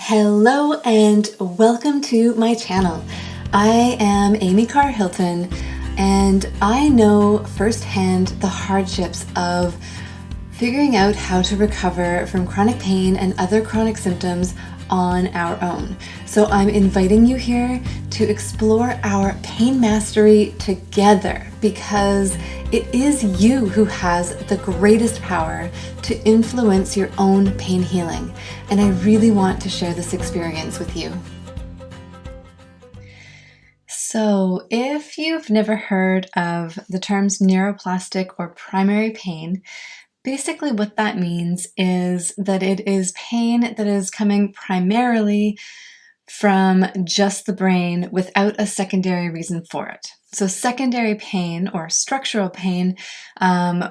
Hello and welcome to my channel. I am Amy Carr Hilton and I know firsthand the hardships of figuring out how to recover from chronic pain and other chronic symptoms on our own. So I'm inviting you here to explore our pain mastery together because it is you who has the greatest power to influence your own pain healing. And I really want to share this experience with you. So if you've never heard of the terms neuroplastic or primary pain, basically what that means is that it is pain that is coming primarily from just the brain without a secondary reason for it. So secondary pain or structural pain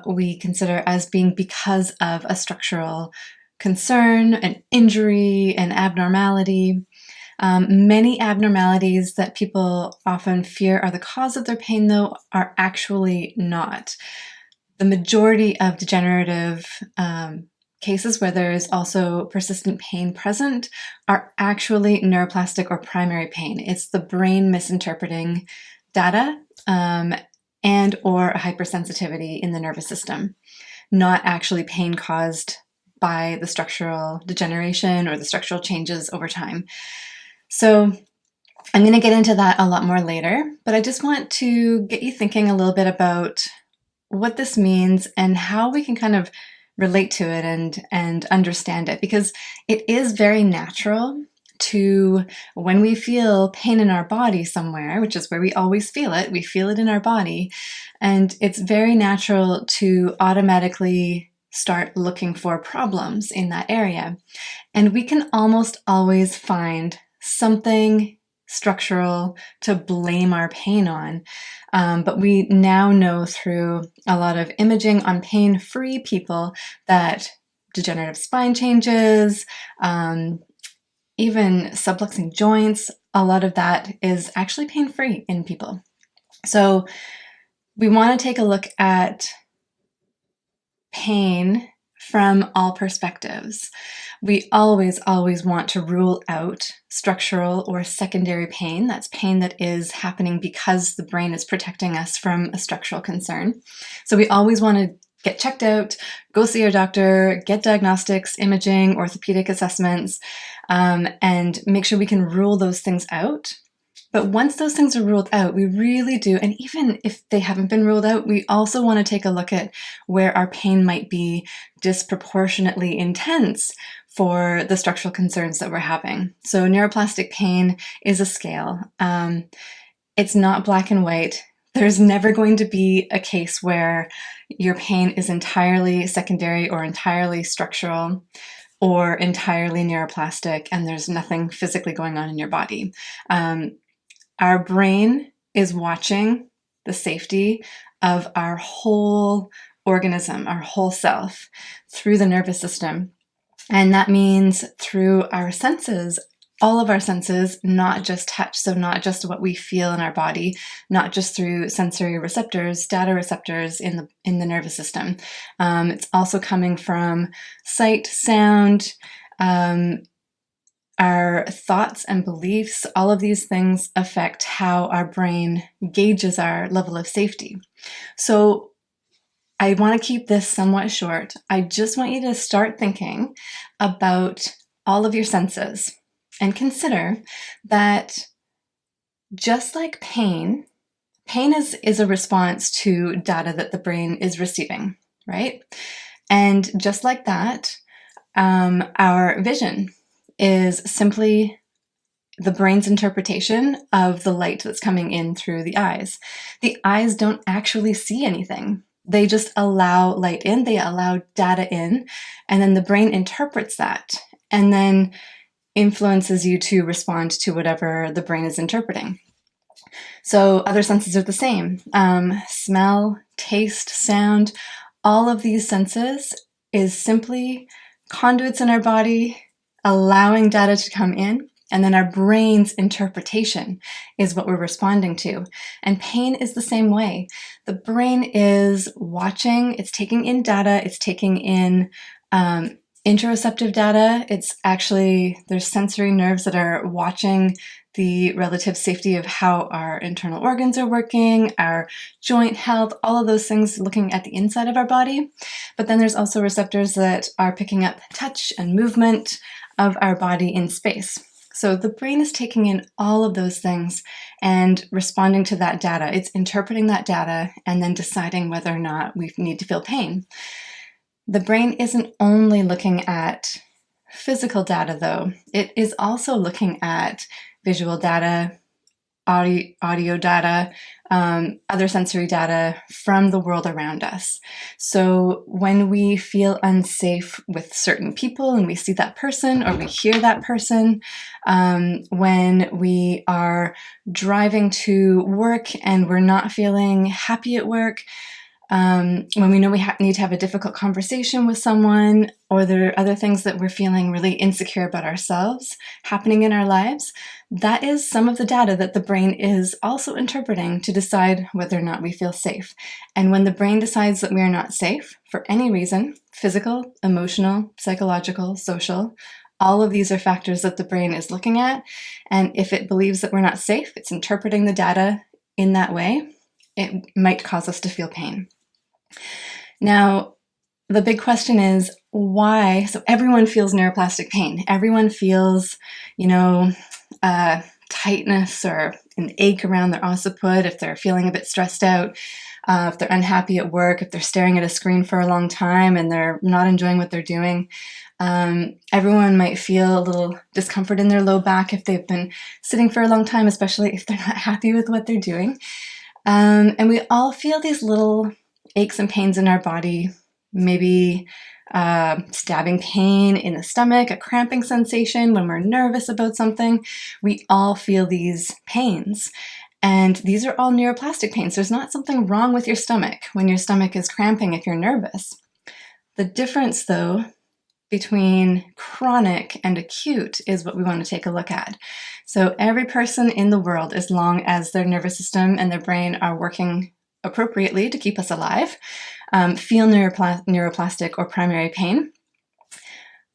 we consider as being because of a structural concern, an injury, an abnormality. Many abnormalities that people often fear are the cause of their pain, though, are actually not. The majority of degenerative cases where there is also persistent pain present are actually neuroplastic or primary pain. It's the brain misinterpreting data and or a hypersensitivity in the nervous system, not actually pain caused by the structural degeneration or the structural changes over time. So I'm going to get into that a lot more later, but I just want to get you thinking a little bit about what this means and how we can kind of relate to it and understand it, because it is very natural to, when we feel pain in our body somewhere, which is where we always feel it in our body, and it's very natural to automatically start looking for problems in that area. And we can almost always find something structural to blame our pain on. But we now know through a lot of imaging on pain-free people that degenerative spine changes, even subluxing joints, a lot of that is actually pain-free in people. So we want to take a look at pain from all perspectives. We always want to rule out structural or secondary pain. That's pain that is happening because the brain is protecting us from a structural concern. So we always want to get checked out, go see our doctor, get diagnostics, imaging, orthopedic assessments, and make sure we can rule those things out. But once those things are ruled out, we really do, and even if they haven't been ruled out, we also want to take a look at where our pain might be disproportionately intense for the structural concerns that we're having. So neuroplastic pain is a scale. It's not black and white. There's never going to be a case where your pain is entirely secondary or entirely structural or entirely neuroplastic and there's nothing physically going on in your body. Our brain is watching the safety of our whole organism, our whole self, through the nervous system. And that means through our senses, all of our senses, not just touch, so not just what we feel in our body, not just through sensory receptors, data receptors in the nervous system. It's also coming from sight, sound, our thoughts and beliefs. All of these things affect how our brain gauges our level of safety. So I want to keep this somewhat short. I just want you to start thinking about all of your senses and consider that just like pain is a response to data that the brain is receiving, right? And just like that, our vision is simply the brain's interpretation of the light that's coming in through the eyes. The eyes don't actually see anything. They just allow light in, they allow data in, and then the brain interprets that and then influences you to respond to whatever the brain is interpreting. So other senses are the same. Smell, taste, sound, all of these senses is simply conduits in our body allowing data to come in, and then our brain's interpretation is what we're responding to. And pain is the same way. The brain is watching, it's taking in data, it's taking in Interoceptive data, it's actually, there's sensory nerves that are watching the relative safety of how our internal organs are working, our joint health, all of those things looking at the inside of our body. But then there's also receptors that are picking up touch and movement of our body in space. So the brain is taking in all of those things and responding to that data. It's interpreting that data and then deciding whether or not we need to feel pain. The brain isn't only looking at physical data, though. It is also looking at visual data, audio data, other sensory data from the world around us. So when we feel unsafe with certain people and we see that person or we hear that person, when we are driving to work and we're not feeling happy at work, when we know we need to have a difficult conversation with someone, or there are other things that we're feeling really insecure about ourselves happening in our lives, that is some of the data that the brain is also interpreting to decide whether or not we feel safe. And when the brain decides that we are not safe for any reason, physical, emotional, psychological, social, all of these are factors that the brain is looking at. And if it believes that we're not safe, it's interpreting the data in that way, it might cause us to feel pain. Now, the big question is why? So everyone feels neuroplastic pain. Everyone feels, tightness or an ache around their occiput if they're feeling a bit stressed out, if they're unhappy at work, if they're staring at a screen for a long time and they're not enjoying what they're doing. Everyone might feel a little discomfort in their low back if they've been sitting for a long time, especially if they're not happy with what they're doing. And we all feel these little aches and pains in our body, maybe stabbing pain in the stomach, a cramping sensation when we're nervous about something. We all feel these pains. And these are all neuroplastic pains. There's not something wrong with your stomach when your stomach is cramping if you're nervous. The difference, though, between chronic and acute is what we want to take a look at. So every person in the world, as long as their nervous system and their brain are working appropriately to keep us alive, feel neuroplastic or primary pain.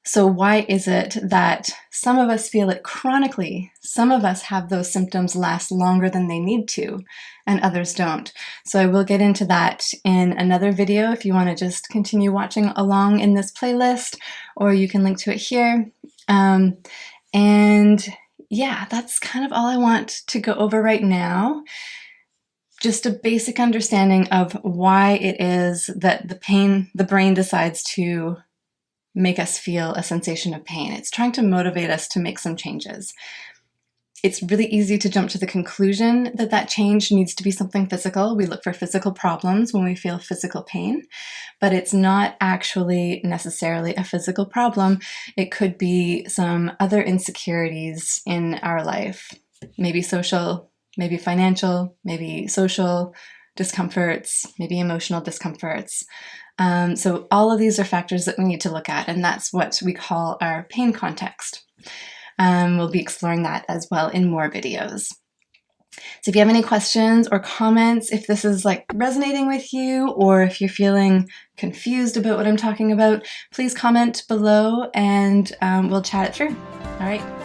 So why is it that some of us feel it chronically? Some of us have those symptoms last longer than they need to, and others don't. So I will get into that in another video if you want to just continue watching along in this playlist, or you can link to it here. And yeah, that's kind of all I want to go over right now. Just a basic understanding of why it is that the brain decides to make us feel a sensation of pain. It's trying to motivate us to make some changes. It's really easy to jump to the conclusion that that change needs to be something physical. We look for physical problems when we feel physical pain, but it's not actually necessarily a physical problem. It could be some other insecurities in our life, maybe social, maybe financial, maybe social discomforts, maybe emotional discomforts. So all of these are factors that we need to look at, and that's what we call our pain context. We'll be exploring that as well in more videos. So if you have any questions or comments, if this is resonating with you, or if you're feeling confused about what I'm talking about, please comment below and we'll chat it through. All right.